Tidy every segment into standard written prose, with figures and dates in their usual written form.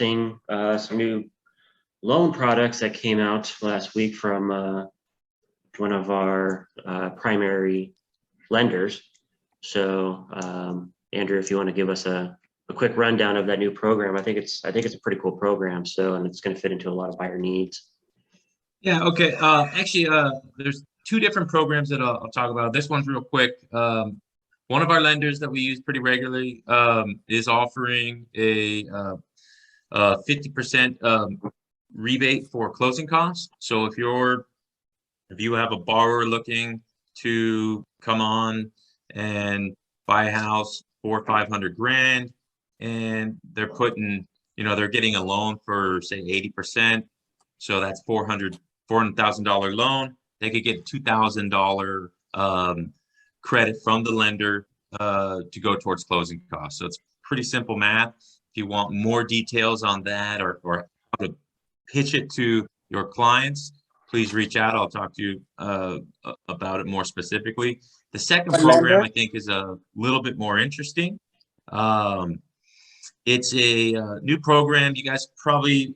discussing some new loan products that came out last week from one of our primary lenders. So, Andrew, if you want to give us a quick rundown of that new program, I think it's a pretty cool program. So, and it's going to fit into a lot of buyer needs. Yeah, okay. Actually, there's two different programs that I'll talk about. This one's real quick. One of our lenders that we use pretty regularly is offering a 50% rebate for closing costs. So if you have a borrower looking to come on and buy a house for 500 grand, and they're putting, they're getting a loan for say 80%, so that's $400,000 loan. They could get $2,000 credit from the lender to go towards closing costs. So it's pretty simple math. If you want more details on that or how to pitch it to your clients, please reach out. I'll talk to you about it more specifically. The second program I think is a little bit more interesting. It's a new program. You guys probably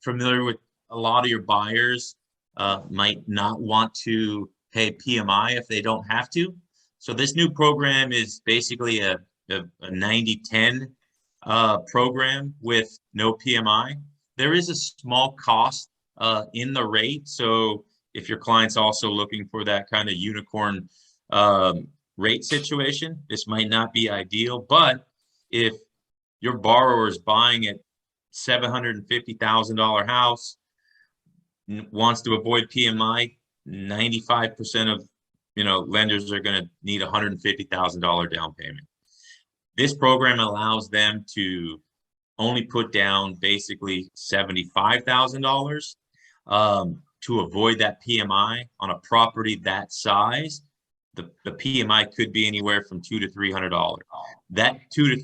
familiar with. A lot of your buyers might not want to pay PMI if they don't have to. So this new program is basically a 90-10 program with no PMI. There is a small cost in the rate. So if your client's also looking for that kind of unicorn rate situation, this might not be ideal. But if your borrower is buying a $750,000 house, wants to avoid PMI, 95% of lenders are going to need $150,000 down payment. This program allows them to only put down basically $75,000 to avoid that PMI on a property that size. The PMI could be anywhere from $200 to $300. That $200 to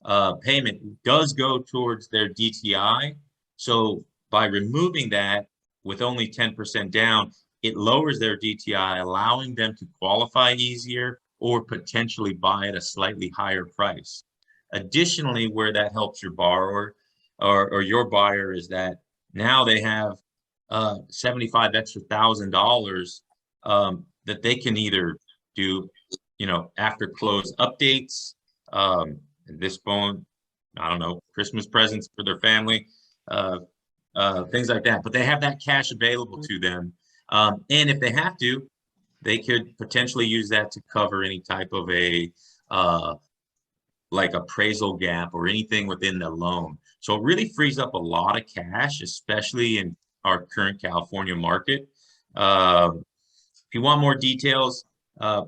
$300 payment does go towards their DTI. So by removing that with only 10% down, it lowers their DTI, allowing them to qualify easier or potentially buy at a slightly higher price. Additionally, where that helps your borrower or your buyer is that now they have $75,000 extra that they can either do, after close updates, this phone, I don't know, Christmas presents for their family, things like that. But they have that cash available to them. And if they have to, they could potentially use that to cover any type of a like appraisal gap or anything within the loan. So it really frees up a lot of cash, especially in our current California market. If you want more details,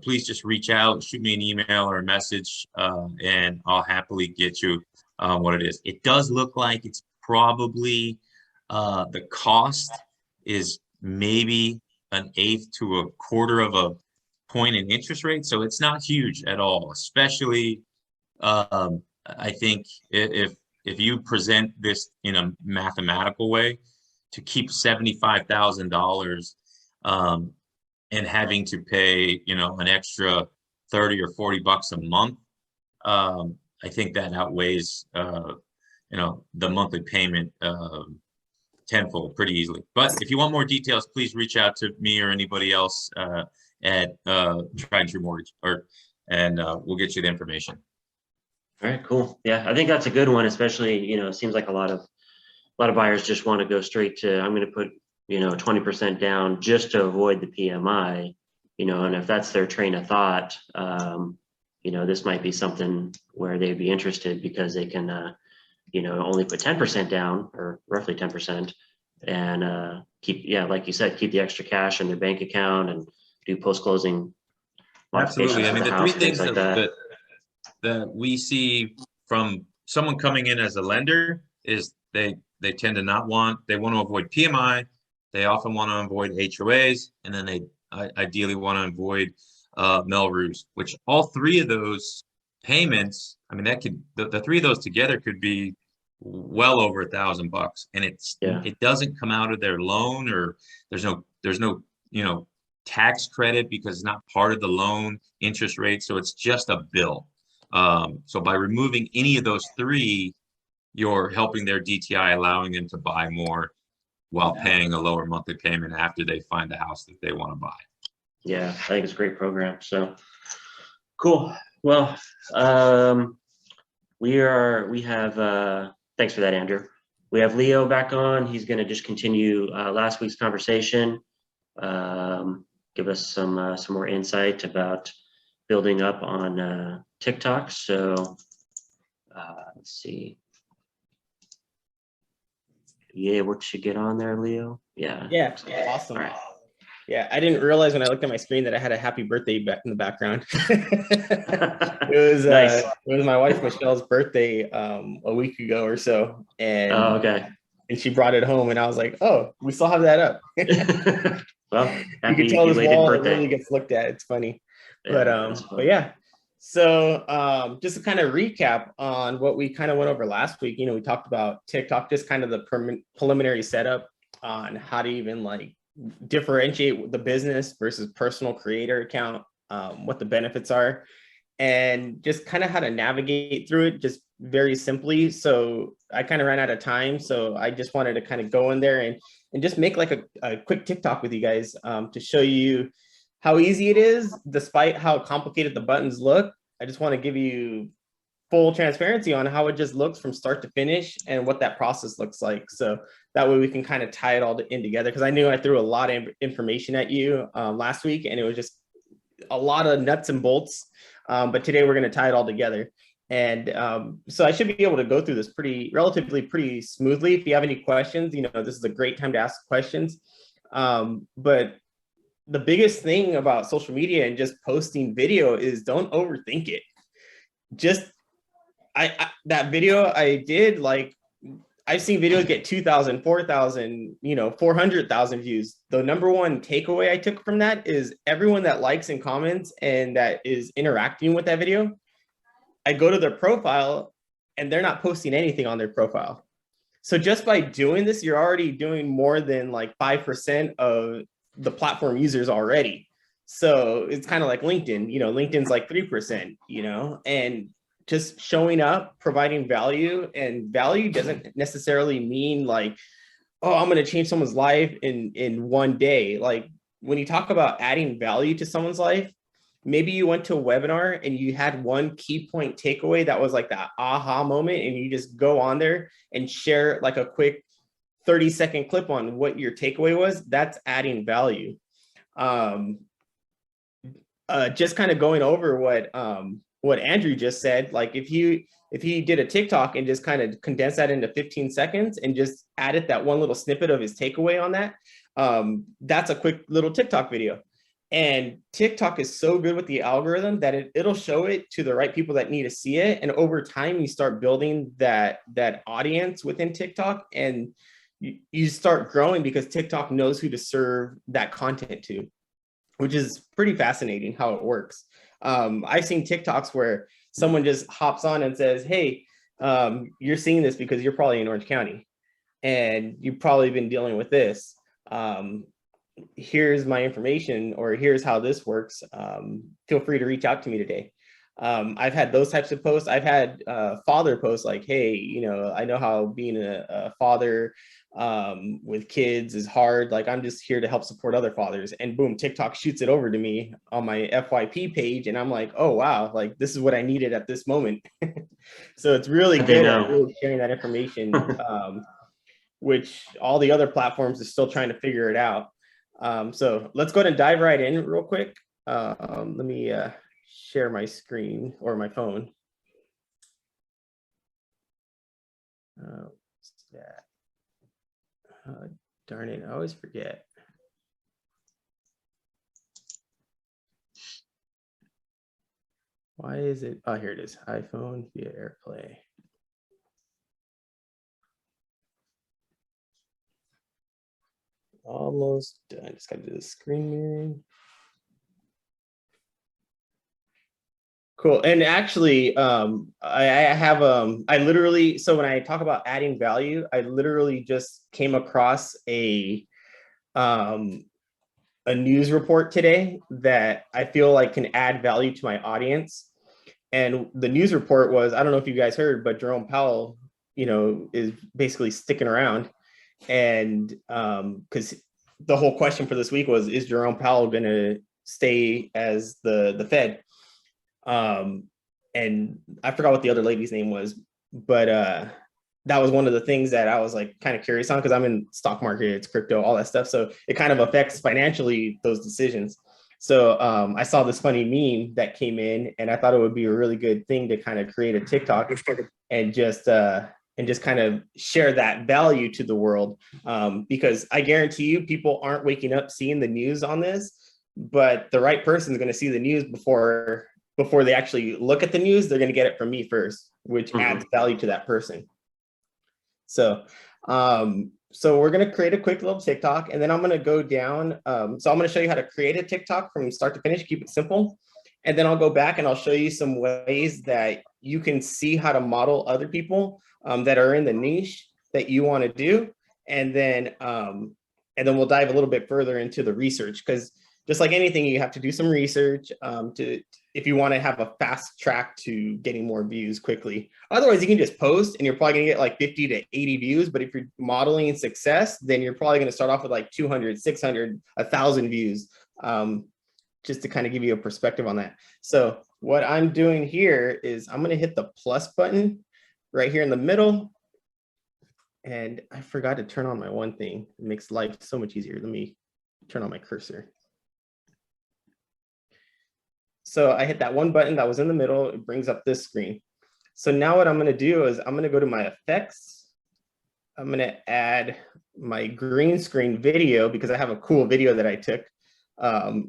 please just reach out, shoot me an email or a message, and I'll happily get you what it is. It does look like it's probably the cost is maybe an eighth to a quarter of a point in interest rate. So it's not huge at all, especially I think if you present this in a mathematical way, to keep $75,000 and having to pay, an extra 30 or 40 bucks a month, I think that outweighs, the monthly payment tenfold pretty easily. But if you want more details, please reach out to me or anybody else at Tried and True Mortgage, and we'll get you the information. All right, cool. Yeah, I think that's a good one, especially, it seems like a lot of buyers just want to go straight to, I'm going to put, 20% down just to avoid the PMI, and if that's their train of thought, this might be something where they'd be interested because they can, only put 10% down or roughly 10% and keep, like you said, keep the extra cash in their bank account and do post-closing modifications. Absolutely. I mean, the the house, three things like that we see from someone coming in as a lender is they tend to want to avoid PMI. They often want to avoid HOAs, and then they ideally want to avoid Melrose, which all three of those payments, I mean, that could, the three of those together could be well over $1,000, and it doesn't come out of their loan, or there's no tax credit because it's not part of the loan interest rate, so it's just a bill. So by removing any of those three, you're helping their DTI, allowing them to buy more while paying a lower monthly payment after they find the house that they want to buy. Yeah, I think it's a great program. So cool. Well, we have, thanks for that, Andrew. We have Leo back on. He's going to just continue last week's conversation, give us some more insight about building up on TikTok. So let's see. You able to get on there, Leo? Yeah. Yeah, awesome. All right. Yeah, I didn't realize when I looked at my screen that I had a happy birthday back in the background. Nice. It was my wife Michelle's birthday a week ago or so, and Oh, okay. and she brought it home, and I was like, oh, we still have that up. Well, You happy can tell this belated wall birthday. it really gets looked at. It's funny, Yeah, that's fun. but yeah. So just to kind of recap on what we kind of went over last week, we talked about TikTok, just kind of the preliminary setup on how to even like differentiate the business versus personal creator account, what the benefits are, and just kind of how to navigate through it just very simply. So I kind of ran out of time, so I just wanted to kind of go in there and just make like a quick TikTok with you guys to show you how easy it is, despite how complicated the buttons look. I just want to give you full transparency on how it just looks from start to finish and what that process looks like. So that way we can kind of tie it all in together, because I knew I threw a lot of information at you last week, and it was just a lot of nuts and bolts. But today we're going to tie it all together. And so I should be able to go through this relatively pretty smoothly. If you have any questions, this is a great time to ask questions. But the biggest thing about social media and just posting video is don't overthink it. Just that video I did, like, I've seen videos get 2,000, 4,000, 400,000 views. The number one takeaway I took from that is everyone that likes and comments and that is interacting with that video, I go to their profile and they're not posting anything on their profile. So just by doing this, you're already doing more than like 5% of the platform users already. So it's kind of like LinkedIn, LinkedIn's like 3%, and just showing up, providing value, and value doesn't necessarily mean like, oh, I'm going to change someone's life in one day. Like when you talk about adding value to someone's life, maybe you went to a webinar and you had one key point takeaway that was like that aha moment, and you just go on there and share like a quick 30-second clip on what your takeaway was. That's adding value. Just kind of going over what Andrew just said, like if he did a TikTok and just kind of condensed that into 15 seconds and just added that one little snippet of his takeaway on that, that's a quick little TikTok video. And TikTok is so good with the algorithm that it'll show it to the right people that need to see it. And over time, you start building that audience within TikTok, and you start growing because TikTok knows who to serve that content to, which is pretty fascinating how it works. I've seen TikToks where someone just hops on and says, hey, you're seeing this because you're probably in Orange County and you've probably been dealing with this. Here's my information, or here's how this works. Feel free to reach out to me today. I've had those types of posts. I've had father posts like, hey, I know how being a father with kids is hard. Like, I'm just here to help support other fathers. And boom, TikTok shoots it over to me on my FYP page. And I'm like, oh, wow, like this is what I needed at this moment. So it's really good at really sharing that information, which all the other platforms are still trying to figure it out. So let's go ahead and dive right in real quick. Let me share my screen or my phone. Darn it, I always forget. Why is it? Oh, here it is. iPhone via AirPlay. Almost done. Just got to do the screen mirroring. Cool. And actually, I literally, so when I talk about adding value, I literally just came across a news report today that I feel like can add value to my audience. And the news report was, I don't know if you guys heard, but Jerome Powell, is basically sticking around. And because the whole question for this week was, is Jerome Powell going to stay as the Fed? And I forgot what the other lady's name was, but that was one of the things that I was like kind of curious on, because I'm in stock market, it's crypto, all that stuff. So it kind of affects financially those decisions. So I saw this funny meme that came in, and I thought it would be a really good thing to kind of create a TikTok and just kind of share that value to the world. Because I guarantee you, people aren't waking up seeing the news on this, but the right person is going to see the news before they actually look at the news. They're going to get it from me first, which adds value to that person. So, so we're going to create a quick little TikTok, and then I'm going to go down. So I'm going to show you how to create a TikTok from start to finish, keep it simple. And then I'll go back and I'll show you some ways that you can see how to model other people that are in the niche that you want to do. And then we'll dive a little bit further into the research, because just like anything, you have to do some research if you want to have a fast track to getting more views quickly. Otherwise, you can just post and you're probably going to get like 50 to 80 views. But if you're modeling success, then you're probably going to start off with like 200, 600, 1,000 views, just to kind of give you a perspective on that. So what I'm doing here is I'm going to hit the plus button right here in the middle. And I forgot to turn on my one thing. It makes life so much easier. Let me turn on my cursor. So I hit that one button that was in the middle. It brings up this screen. So now what I'm going to do is I'm going to go to my effects. I'm going to add my green screen video, because I have a cool video that I took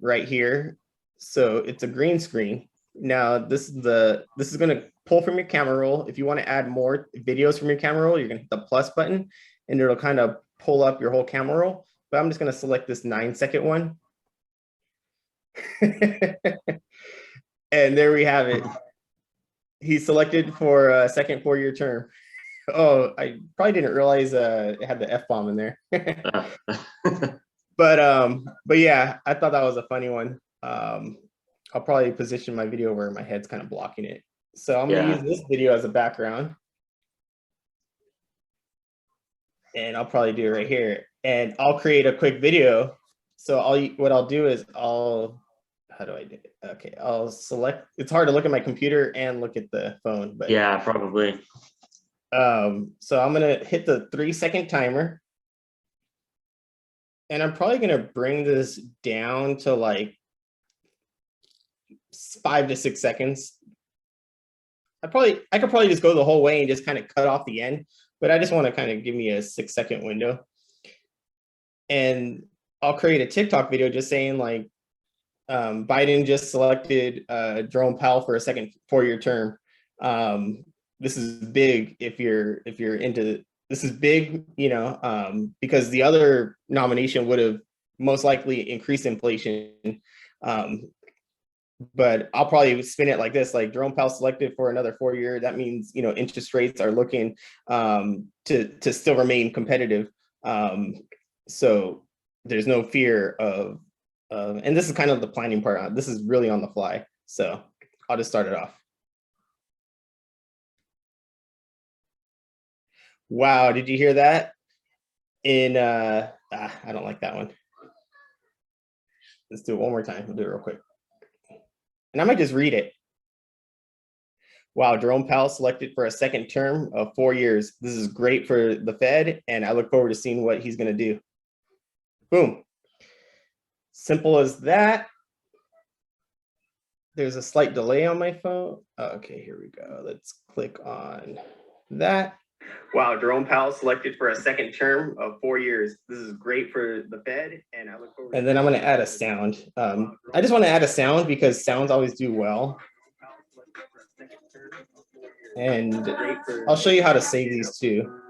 right here. So it's a green screen. Now this is going to pull from your camera roll. If you want to add more videos from your camera roll, you're going to hit the plus button, and it'll kind of pull up your whole camera roll. But I'm just going to select this 9-second one. And there we have it. He's selected for a second 4-year term. Oh, I probably didn't realize it had the F-bomb in there. But yeah, I thought that was a funny one. I'll probably position my video where my head's kind of blocking it. So I'm gonna use this video as a background. And I'll probably do it right here. And I'll create a quick video. So what I'll do is how do I do it? Okay, I'll select, it's hard to look at my computer and look at the phone, but yeah, probably. So I'm gonna hit the 3-second timer. And I'm probably gonna bring this down to like 5 to 6 seconds. I could probably just go the whole way and just kind of cut off the end, but I just want to kind of give me a 6-second window. And I'll create a TikTok video just saying like, Biden just selected Jerome Powell for a second 4-year term. This is big if you're into this is big, because the other nomination would have most likely increased inflation. But I'll probably spin it like this: like Jerome Powell selected for another 4-year. That means interest rates are looking to still remain competitive. So there's no fear of. And this is kind of the planning part. This is really on the fly. So I'll just start it off. Wow, did you hear that? I don't like that one. Let's do it one more time. We'll do it real quick. And I might just read it. Wow, Jerome Powell selected for a second term of 4 years. This is great for the Fed, and I look forward to seeing what he's going to do. Boom. Simple as that. There's a slight delay on my phone. Okay, here we go. Let's click on that. Wow, Jerome Powell selected for a second term of 4 years. This is great for the Fed, and I look forward. And then I'm going to add a sound. I just want to add a sound because sounds always do well. And I'll show you how to save these too.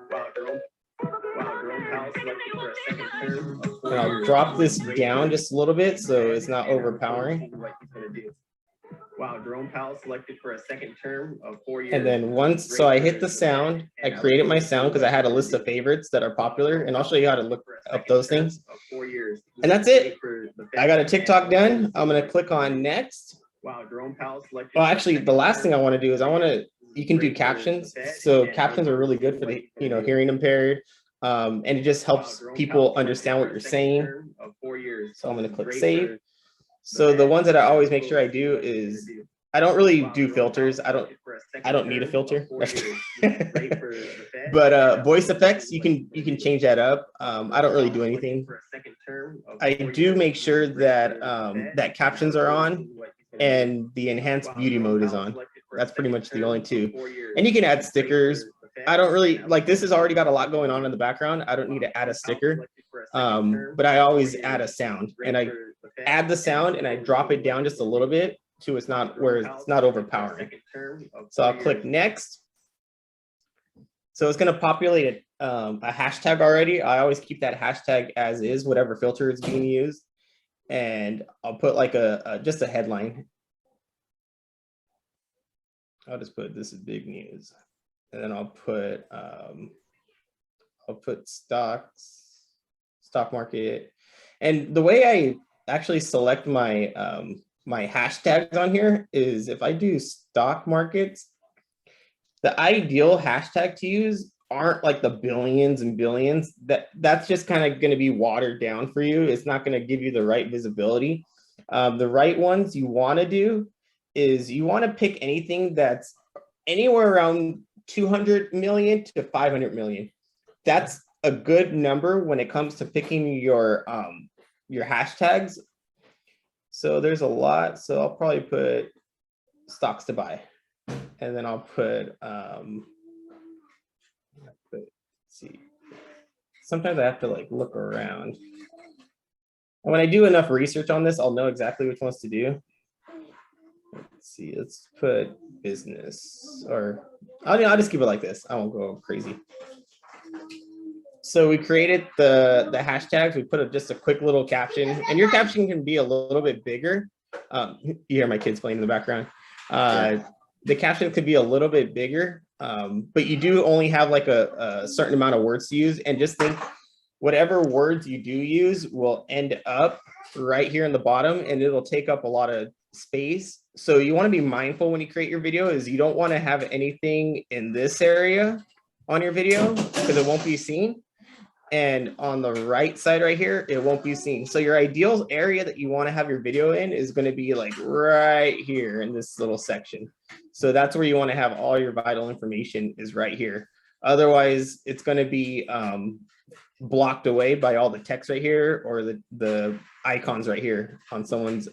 And I'll drop this down just a little bit so it's not overpowering. Wow, Jerome Powell selected for a second term of 4 years. And then so I hit the sound, I created my sound because I had a list of favorites that are popular, and I'll show you how to look up those things. And that's it. I got a TikTok done. I'm going to click on next. Wow, Jerome Powell selected. Well, actually, the last thing I want to do is I want to you can do captions. So captions are really good for the, hearing impaired. And it just helps people understand what you're saying. So I'm going to click save. So the ones that I always make sure I do is, I don't really do filters. I don't need a filter. But voice effects, you can change that up. I don't really do anything. I do make sure that that captions are on and the enhanced beauty mode is on. That's pretty much the only two. And you can add stickers. I don't really like, this has already got a lot going on in the background. I don't need to add a sticker. But I always add a sound, and I add the sound and I drop it down just a little bit to it's not overpowering. So I'll click next. So it's going to populate a hashtag already. I always keep that hashtag as is, whatever filter is being used. And I'll put like just a headline. I'll just put, this is big news. And then I'll put stock market. And the way I actually select my my hashtags on here is, if I do stock markets, the ideal hashtag to use aren't like the billions and billions. That's just kind of going to be watered down for you. It's not going to give you the right visibility. The right ones you want to do is, you want to pick anything that's anywhere around 200 million to 500 million. That's a good number when it comes to picking your hashtags. So there's a lot. So I'll probably put stocks to buy, and then I'll put let's see. Sometimes I have to like look around. And when I do enough research on this, I'll know exactly which ones to do. Let's see, let's put business, or I'll just keep it like this. I won't go crazy. So we created the hashtags. We put just a quick little caption, and your caption can be a little bit bigger. You hear my kids playing in the background. The caption could be a little bit bigger, but you do only have like a certain amount of words to use. And just think, whatever words you do use will end up right here in the bottom, and it'll take up a lot of space. So you want to be mindful when you create your video, is you don't want to have anything in this area on your video, because it won't be seen. And on the right side right here, it won't be seen. So your ideal area that you want to have your video in is going to be like right here in this little section. So that's where you want to have all your vital information, is right here. Otherwise, it's going to be blocked away by all the text right here, or the icons right here on someone's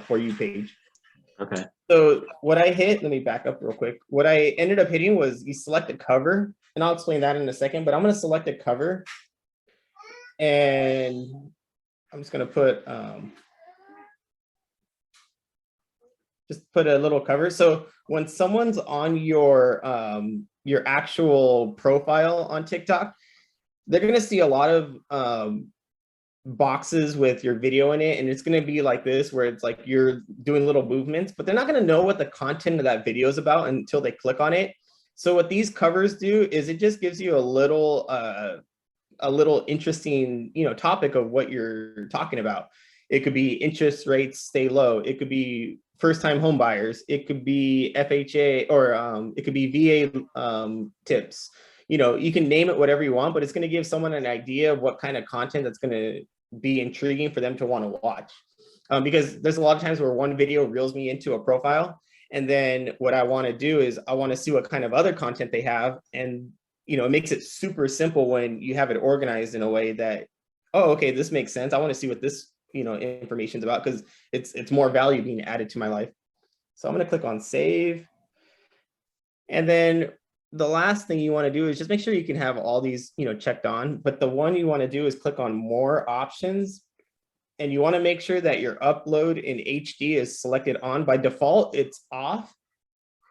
For You page. Okay. So what I hit, let me back up real quick. What I ended up hitting was, you select a cover, and I'll explain that in a second, but I'm going to select a cover. And I'm just going to put just put a little cover. So when someone's on your actual profile on TikTok, they're going to see a lot of boxes with your video in it, and it's going to be like this, where it's like you're doing little movements, but they're not going to know what the content of that video is about until they click on it. So what these covers do is, it just gives you a little interesting, topic of what you're talking about. It could be interest rates stay low. It could be first-time home buyers. It could be FHA, or it could be VA tips. You can name it whatever you want, but it's going to give someone an idea of what kind of content that's going to be intriguing for them to want to watch. Because there's a lot of times where one video reels me into a profile, and then what I want to do is, I want to see what kind of other content they have. And it makes it super simple when you have it organized in a way that, oh, okay, this makes sense. I want to see what this, information is about, because it's more value being added to my life. So I'm going to click on save. And then the last thing you want to do is just make sure you can have all these, checked on. But the one you want to do is click on more options. And you want to make sure that your upload in HD is selected on. By default, it's off.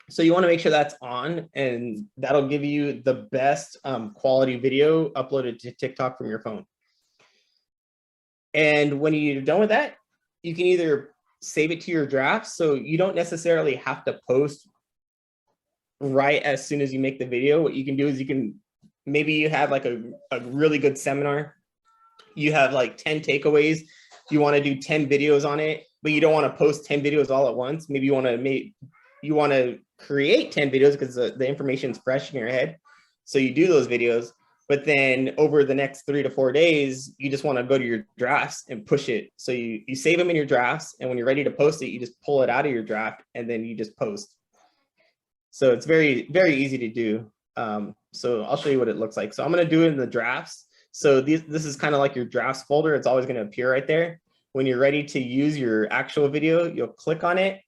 So you want to make sure that's on, and that'll give you the best quality video uploaded to TikTok from your phone. And when you're done with that, you can either save it to your drafts, so you don't necessarily have to post right as soon as you make the video. What you can do is, maybe you have like a really good seminar. You have like 10 takeaways. You want to do 10 videos on it, but you don't want to post 10 videos all at once. Maybe you want to create 10 videos because the information is fresh in your head. So you do those videos, but then over the next 3 to 4 days, you just want to go to your drafts and push it. So you save them in your drafts. And when you're ready to post it, you just pull it out of your draft and then you just post. So it's very, very easy to do. So I'll show you what it looks like. So I'm going to do it in the drafts. So this is kind of like your drafts folder. It's always going to appear right there. When you're ready to use your actual video, you'll click on it.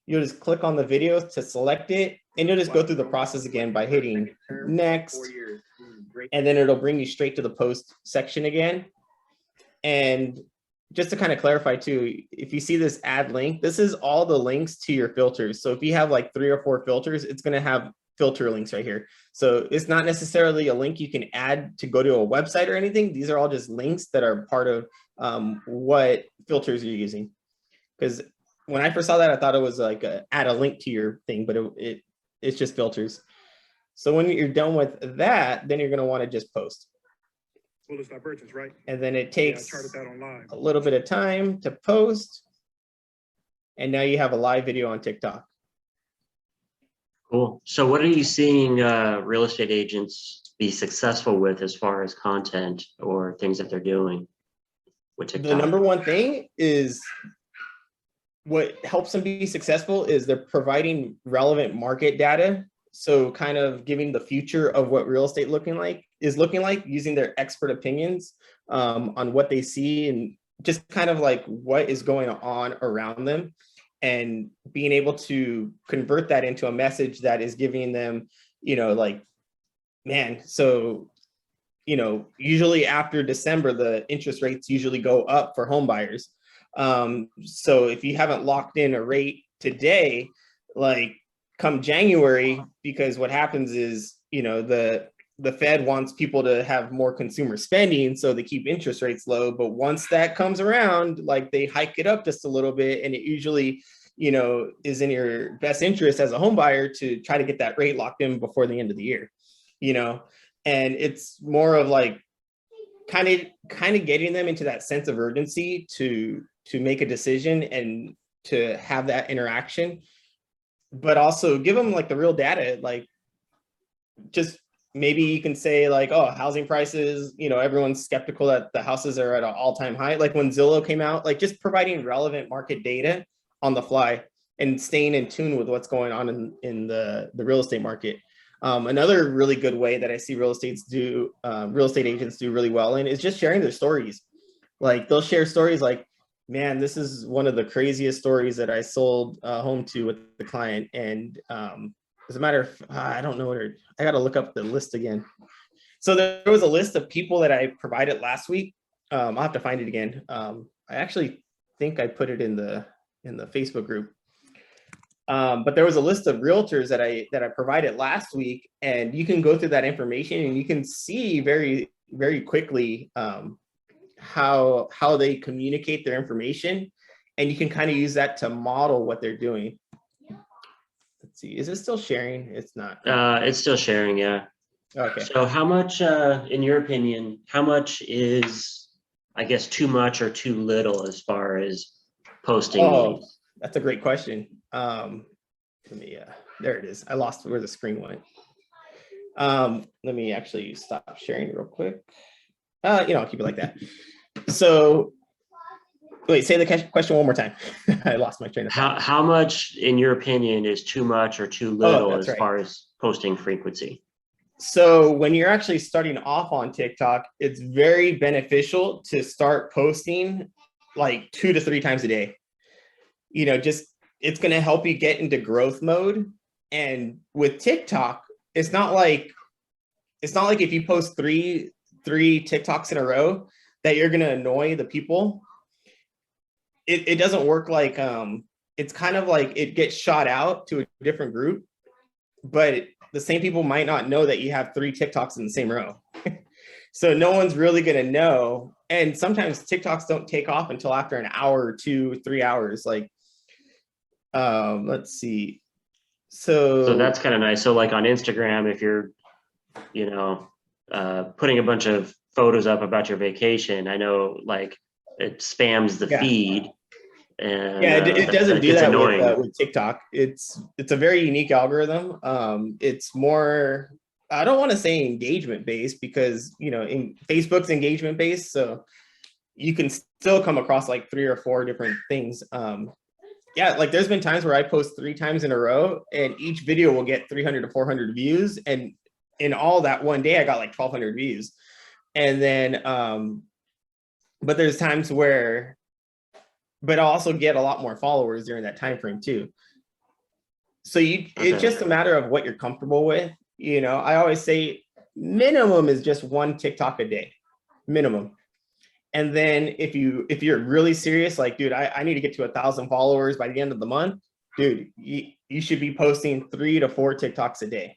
You'll just click on the video to select it, and you'll just go through the process again by hitting next, and then it'll bring you straight to the post section again. And just to kind of clarify too, if you see this add link, this is all the links to your filters. So if you have like 3 or 4 filters, it's going to have filter links right here. So it's not necessarily a link you can add to go to a website or anything. These are all just links that are part of what filters you're using. Because when I first saw that, I thought it was like add a link to your thing, but it's just filters. So when you're done with that, then you're going to want to just post. Well, it's not purchase, right? And then it takes charted that online. a little bit of time to post. And now you have a live video on TikTok. Cool. So what are you seeing real estate agents be successful with as far as content or things that they're doing with TikTok? The number one thing is what helps them be successful is they're providing relevant market data. So kind of giving the future of what real estate is looking like using their expert opinions on what they see and just kind of like what is going on around them, and being able to convert that into a message that is giving them, like, man, so, usually after December, the interest rates usually go up for home buyers. So if you haven't locked in a rate today, like come January, because what happens is, the Fed wants people to have more consumer spending, so they keep interest rates low. But once that comes around, like they hike it up just a little bit, and it usually, is in your best interest as a home buyer to try to get that rate locked in before the end of the year, and it's more of like kind of getting them into that sense of urgency to make a decision and to have that interaction, but also give them like the real data. Like, just maybe you can say like, oh, housing prices, everyone's skeptical that the houses are at an all-time high. Like when Zillow came out, like just providing relevant market data on the fly and staying in tune with what's going on in the real estate market. Another really good way that I see real estate agents do really well in is just sharing their stories. Like they'll share stories like, man, this is one of the craziest stories that I sold a home to with the client. And as a matter of, I don't know I got to look up the list again. So there was a list of people that I provided last week. I'll have to find it again. I actually think I put it in the Facebook group. But there was a list of realtors that I provided last week, and you can go through that information and you can see very, very quickly how they communicate their information, and you can kind of use that to model what they're doing. Let's see, is it still sharing? It's not. It's still sharing, yeah. Okay. So how much, in your opinion, how much is, I guess, too much or too little as far as posting? Oh, that's a great question. Let me, there it is. I lost where the screen went. Let me actually stop sharing real quick. I'll keep it like that. So wait, say the question one more time. I lost my train of thought. How much, in your opinion, is too much or too little as right. far as posting frequency? So when you're actually starting off on TikTok, it's very beneficial to start posting like 2 to 3 times a day. It's going to help you get into growth mode. And with TikTok, it's not like if you post three TikToks in a row that you're going to annoy the people. It doesn't work like, it's kind of like it gets shot out to a different group, but the same people might not know that you have 3 TikToks in the same row. So no one's really going to know. And sometimes TikToks don't take off until after an hour or 2, 3 hours. Like, let's see. So that's kind of nice. So like on Instagram, if you're, putting a bunch of photos up about your vacation, I know like it spams the feed. And Yeah, it doesn't do gets that annoying. with TikTok. It's a very unique algorithm. It's more, I don't want to say engagement based, because in Facebook's engagement based, so you can still come across like 3 or 4 different things. Yeah, like there's been times where I post 3 times in a row, and each video will get 300 to 400 views, and in all that one day I got like 1,200 views. And then but there's times where, but I'll also get a lot more followers during that time frame too. So it's Okay. just a matter of what you're comfortable with. I always say minimum is just 1 TikTok a day, minimum. And then if you're really serious, like, dude, I need to get to 1,000 followers by the end of the month, dude, you should be posting 3 to 4 TikToks a day.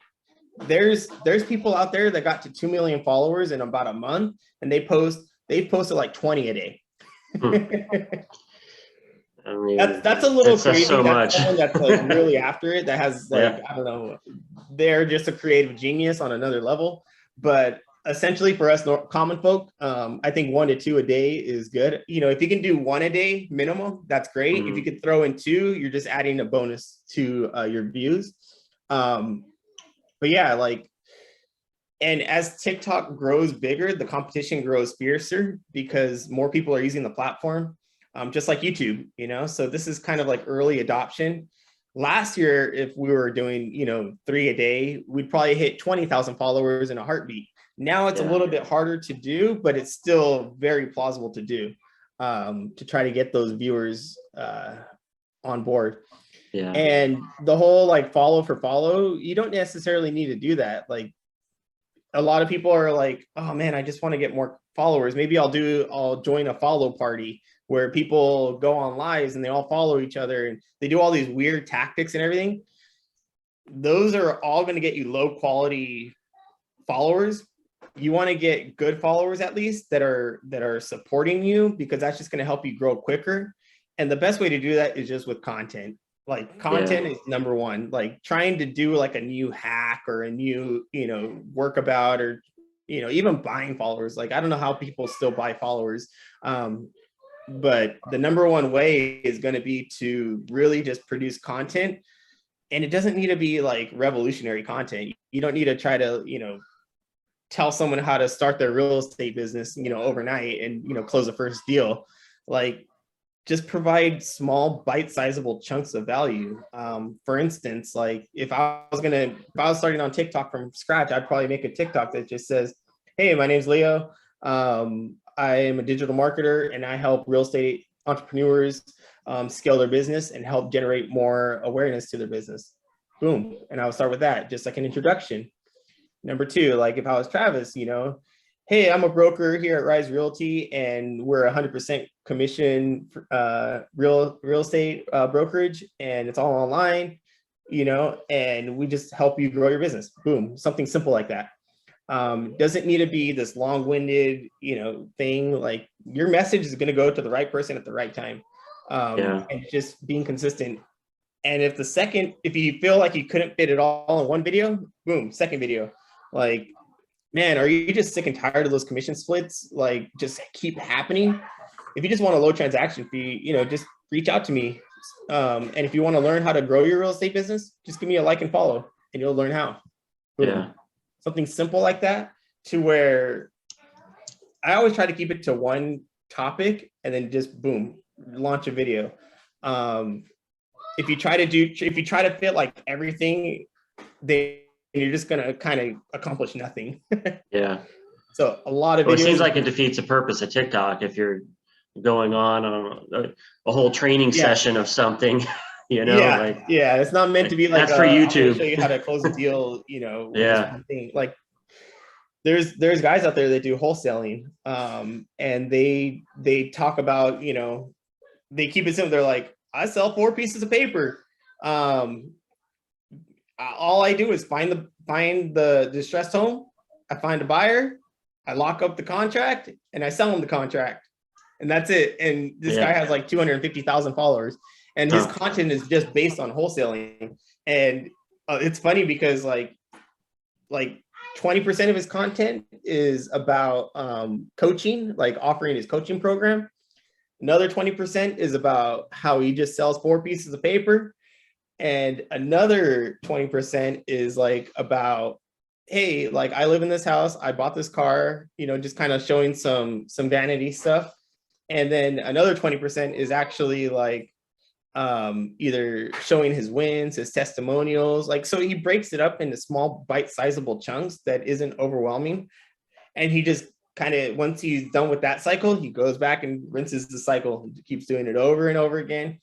There's people out there that got to 2 million followers in about a month, and they've posted like 20 a day. I mean, that's a little that's crazy. so That's much. someone that's like really after it, that has like, Yeah. I don't know, they're just a creative genius on another level. But essentially for us common folk, I think 1 to 2 a day is good. If you can do 1 a day minimum, that's great. If you could throw in 2, you're just adding a bonus to your views. But yeah, like, and as TikTok grows bigger, the competition grows fiercer because more people are using the platform, just like YouTube, so this is kind of like early adoption. Last year, if we were doing, 3 a day, we'd probably hit 20,000 followers in a heartbeat. Now it's a little bit harder to do, but it's still very plausible to do, to try to get those viewers on board. Yeah. And the whole like follow for follow, you don't necessarily need to do that. Like, a lot of people are like, oh man, I just want to get more followers. Maybe I'll join a follow party where people go on lives and they all follow each other and they do all these weird tactics and everything. Those are all going to get you low quality followers. You want to get good followers, at least, that are supporting you, because that's just going to help you grow quicker. And the best way to do that is just with content. Like, content is number 1. Like, trying to do like a new hack or a new, workabout, or, even buying followers. Like, I don't know how people still buy followers. But the number 1 way is going to be to really just produce content. And it doesn't need to be like revolutionary content. You don't need to try to, tell someone how to start their real estate business, overnight and, close the first deal. Like, just provide small bite-sizable chunks of value. For instance, like if I was starting on TikTok from scratch, I'd probably make a TikTok that just says, hey, my name's Leo. I am a digital marketer and I help real estate entrepreneurs scale their business and help generate more awareness to their business. Boom. And I would start with that, just like an introduction. Number 2, like if I was Travis, hey, I'm a broker here at Rise Realty, and we're 100% commission real estate brokerage, and it's all online, and we just help you grow your business. Boom, something simple like that. Doesn't need to be this long-winded, thing. Like, your message is going to go to the right person at the right time, and just being consistent. And if you feel like you couldn't fit it all in one video, boom, second video. Like, man, are you just sick and tired of those commission splits? Like, just keep happening. If you just want a low transaction fee, just reach out to me. And if you want to learn how to grow your real estate business, just give me a like and follow, and you'll learn how. Boom. Yeah. Something simple like that, to where I always try to keep it to one topic and then just boom, launch a video. If you try to fit like everything, you're just gonna kind of accomplish nothing. Yeah. So a lot of Well, it videos. seems like it defeats the purpose of TikTok if you're going on a whole training session of something, Yeah, it's not meant to be like that's for YouTube. I'll show you how to close a deal, with Yeah. this thing. Like, there's guys out there that do wholesaling, and they talk about, they keep it simple. They're like, I sell 4 pieces of paper. All I do is find the distressed home. I find a buyer, I lock up the contract, and I sell them the contract, and that's it. And this guy has like 250,000 followers, and his content is just based on wholesaling. And it's funny because like 20% of his content is about coaching, like offering his coaching program. Another 20% is about how he just sells 4 pieces of paper. And another 20% is like about, hey, like I live in this house, I bought this car, you know, just kind of showing some vanity stuff. And then another 20% is actually like either showing his wins, his testimonials. Like, so he breaks it up into small bite-sizable chunks that isn't overwhelming. And he just kind of, once he's done with that cycle, he goes back and rinses the cycle and keeps doing it over and over again.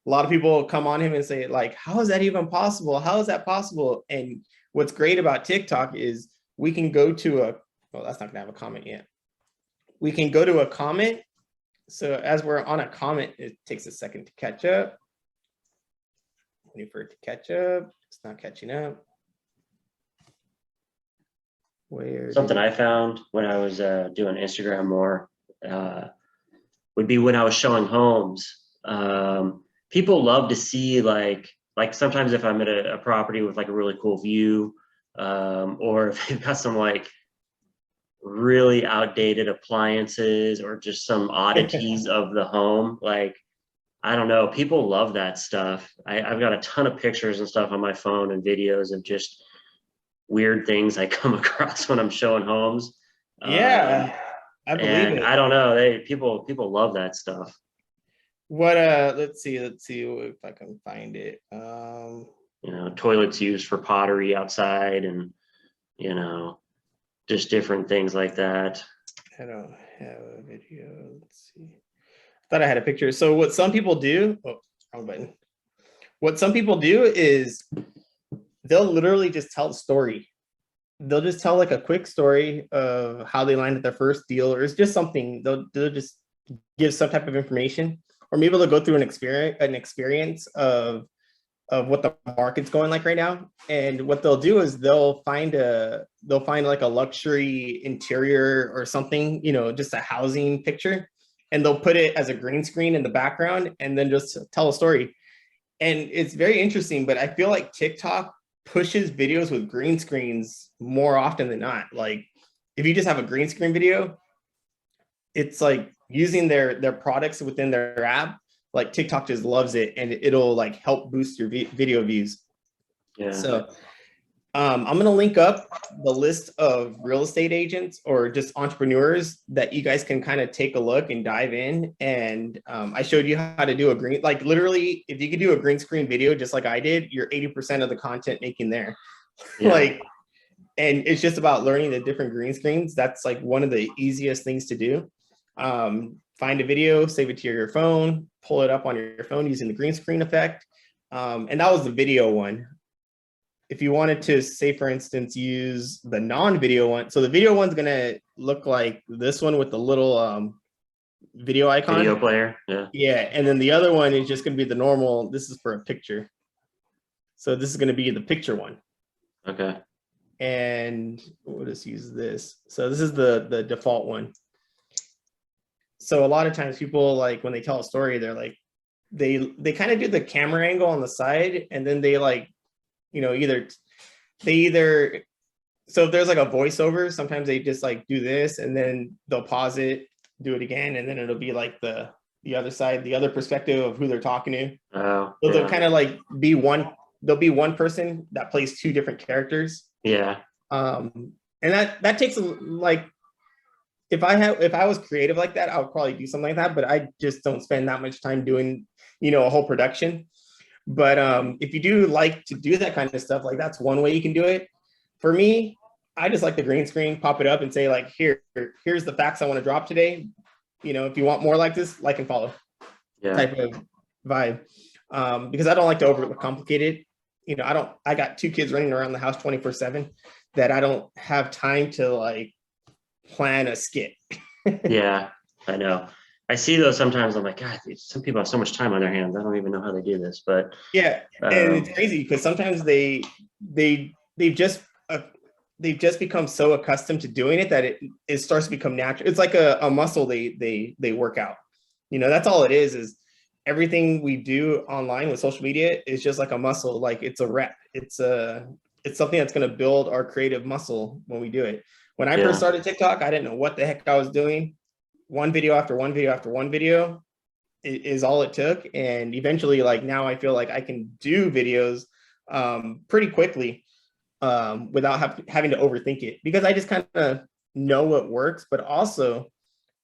A lot of people come on him and say, like, how is that even possible? How is that possible? And what's great about TikTok is we can go to a, well, that's not gonna have a comment yet. We can go to a comment. So as we're on a comment, it takes a second to catch up. Waiting for it to catch up. It's not catching up. Where Something I found when I was doing Instagram more would be when I was showing homes. People love to see like sometimes if I'm at a property with like a really cool view, or if they've got some like really outdated appliances or just some oddities of the home. Like, I don't know, people love that stuff. I've got a ton of pictures and stuff on my phone and videos of just weird things I come across when I'm showing homes. Yeah, I believe And it. I don't know, people love that stuff. What let's see if I can find it. You know, toilets used for pottery outside, and you know, just different things like that. I don't have a video. Let's see. I thought I had a picture. So what some people do, oh, wrong button. What some people do is they'll literally just tell the story. They'll just tell like a quick story of how they landed their first deal, or it's just something. They'll just give some type of information, or maybe they'll go through an experience of what the market's going like right now. And what they'll do is they'll find like a luxury interior or something, you know, just a housing picture, and they'll put it as a green screen in the background and then just tell a story. And it's very interesting, but I feel like TikTok pushes videos with green screens more often than not. Like if you just have a green screen video, it's like using their products within their app. Like TikTok just loves it, and it'll like help boost your video views. Yeah. So I'm going to link up the list of real estate agents or just entrepreneurs that you guys can kind of take a look and dive in. And I showed you how to do a green, like literally, if you could do a green screen video just like I did, you're 80% of the content making there. Yeah. Like, and it's just about learning the different green screens. That's like one of the easiest things to do. Find a video, save it to your phone, pull it up on your phone using the green screen effect. And that was the video one. If you wanted to, say, for instance, use the non-video one. So the video one's going to look like this one with the little video icon. Video player. Yeah. Yeah. And then the other one is just going to be the normal. This is for a picture. So this is going to be the picture one. Okay. And we'll just use this. So this is the default one. So a lot of times people, like when they tell a story, they're like, they kind of do the camera angle on the side, and then they like, you know, so if there's like a voiceover, sometimes they just like do this and then they'll pause it, do it again, and then it'll be like the other side, the other perspective of who they're talking to. Oh, So yeah. they'll kind of like there'll be one person that plays 2 different characters. Yeah. And that takes like, if I was creative like that, I would probably do something like that, but I just don't spend that much time doing, you know, a whole production. But if you do like to do that kind of stuff, like that's one way you can do it. For me, I just like the green screen, pop it up and say like, here's the facts I want to drop today. You know, if you want more like this, like and follow type of vibe. Because I don't like to overcomplicate it. You know, I got 2 kids running around the house 24/7 that I don't have time to like plan a skit. Yeah, I know. I see those sometimes. I'm like, God, some people have so much time on their hands. I don't even know how they do this. But yeah, and it's crazy because sometimes they've just become so accustomed to doing it that it starts to become natural. It's like a muscle they work out. You know, that's all it is everything we do online with social media is just like a muscle. Like it's a rep. It's something that's going to build our creative muscle when we do it. When I first started TikTok, I didn't know what the heck I was doing. One video after one video after one video. is all it took. And eventually, like now I feel like I can do videos pretty quickly without having to overthink it, because I just kind of know what works. But also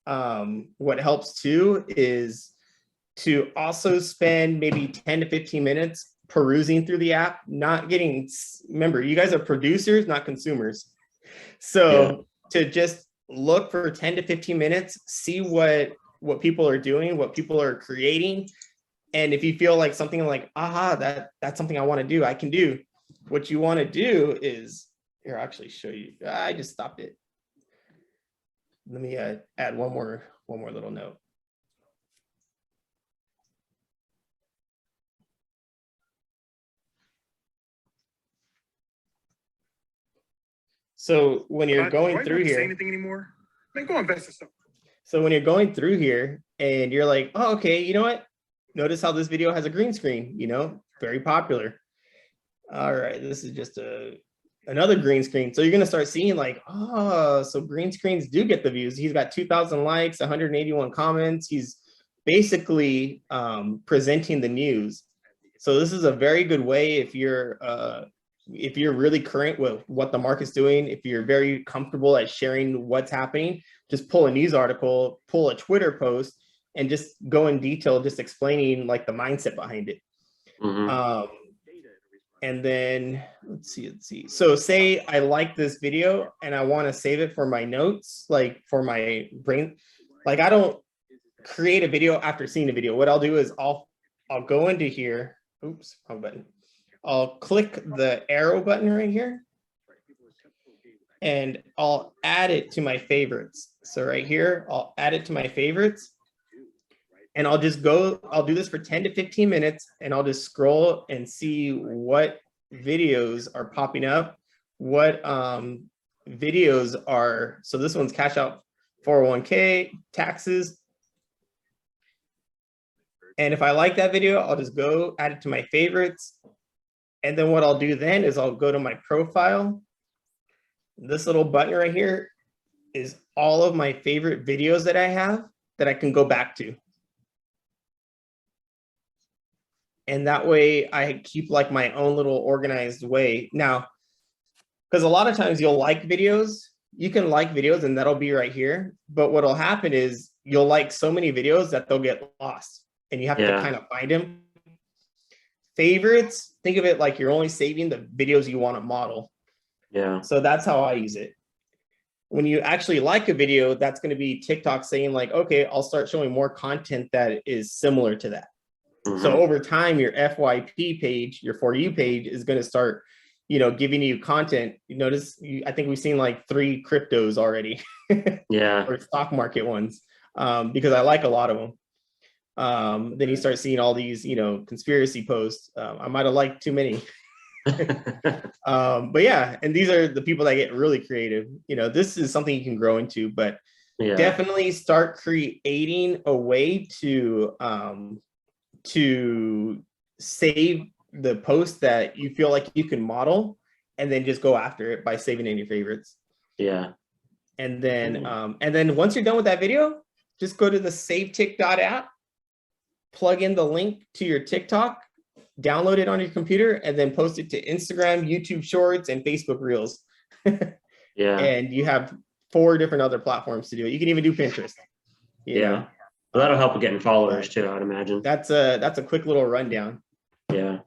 what helps too is to also spend maybe 10 to 15 minutes perusing through the app, not getting, remember, you guys are producers, not consumers. So to just look for 10 to 15 minutes, see what people are doing, what people are creating. And if you feel like something like, aha, that's something I want to do, I can do. What you want to do is, here, I'll actually show you. I just stopped it. Let me add one more little note. So when you're going through here, say anything anymore? Man, go invest in something. So when you're going through here and you're like, oh, okay, you know what? Notice how this video has a green screen, you know, very popular. All right, this is just another green screen. So you're gonna start seeing like, oh, so green screens do get the views. He's got 2,000 likes, 181 comments. He's basically presenting the news. So this is a very good way if you're really current with what the market's doing, if you're very comfortable at sharing what's happening, just pull a news article, pull a Twitter post, and just go in detail, just explaining like the mindset behind it. And then let's see. So say I like this video and I want to save it for my notes, like for my brain. Like I don't create a video after seeing the video. What I'll do is I'll go into here. Oops, wrong button. I'll click the arrow button right here and I'll add it to my favorites. So right here, I'll add it to my favorites and I'll just go, I'll do this for 10 to 15 minutes and I'll just scroll and see what videos are popping up, what videos are, so this one's cash out 401k, taxes. And if I like that video, I'll just go add it to my favorites. And then what I'll do then is I'll go to my profile. This little button right here is all of my favorite videos that I have that I can go back to. And that way I keep like my own little organized way. Now, because a lot of times you'll like videos, you can like videos and that'll be right here. But what'll happen is you'll like so many videos that they'll get lost and you have to kind of find them. Favorites, think of it like you're only saving the videos you want to model. Yeah. So that's how I use it. When you actually like a video, that's going to be TikTok saying like, okay, I'll start showing more content that is similar to that. So over time, your FYP page, your For You page is going to start, you know, giving you content. You notice, I think we've seen like 3 cryptos already. Yeah. Or stock market ones, because I like a lot of them. Then you start seeing all these, you know, conspiracy posts. I might have liked too many. But yeah, and these are the people that get really creative. You know, this is something you can grow into, but definitely start creating a way to save the post that you feel like you can model and then just go after it by saving in your favorites. Yeah. And then once you're done with that video, just go to the SaveTik.app, plug in the link to your TikTok, download it on your computer, and then post it to Instagram, YouTube Shorts, and Facebook Reels. Yeah. And you have 4 different other platforms to do it. You can even do Pinterest. You know? Well, that'll help with getting followers too, I'd imagine. That's a quick little rundown. Yeah.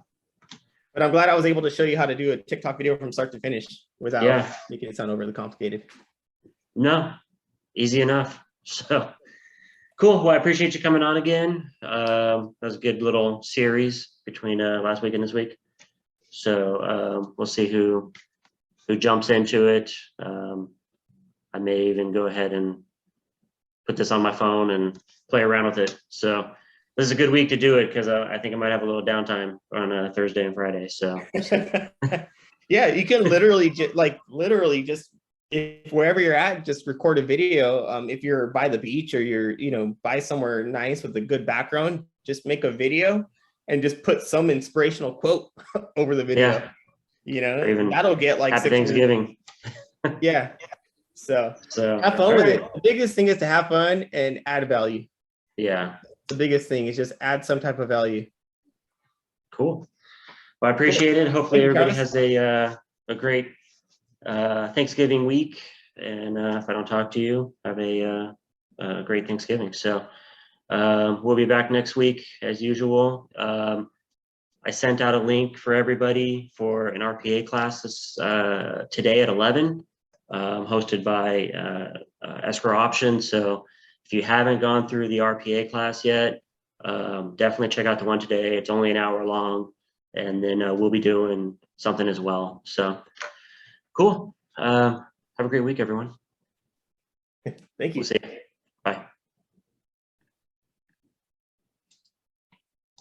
But I'm glad I was able to show you how to do a TikTok video from start to finish without making it sound overly complicated. No, easy enough. So cool. Well, I appreciate you coming on again. That was a good little series between last week and this week. So we'll see who jumps into it. I may even go ahead and put this on my phone and play around with it. So this is a good week to do it because I think I might have a little downtime on Thursday and Friday. So yeah, you can literally just if wherever you're at, just record a video. If you're by the beach or you're, you know, by somewhere nice with a good background, just make a video and just put some inspirational quote over the video. Yeah. You know, that'll get like Happy Thanksgiving. Yeah. So have fun with it. The biggest thing is to have fun and add value. Yeah. the biggest thing, is just add some type of value. Cool. Well, I appreciate it. Hopefully Thank you, everybody Travis. has a great Thanksgiving week. And if I don't talk to you, have a great Thanksgiving. So we'll be back next week as usual. I sent out a link for everybody for an RPA class this, today at 11, hosted by Escrow Options. So if you haven't gone through the RPA class yet, definitely check out the one today. It's only an hour long, and then we'll be doing something as well. So cool. Have a great week, everyone. Thank you. We'll see you.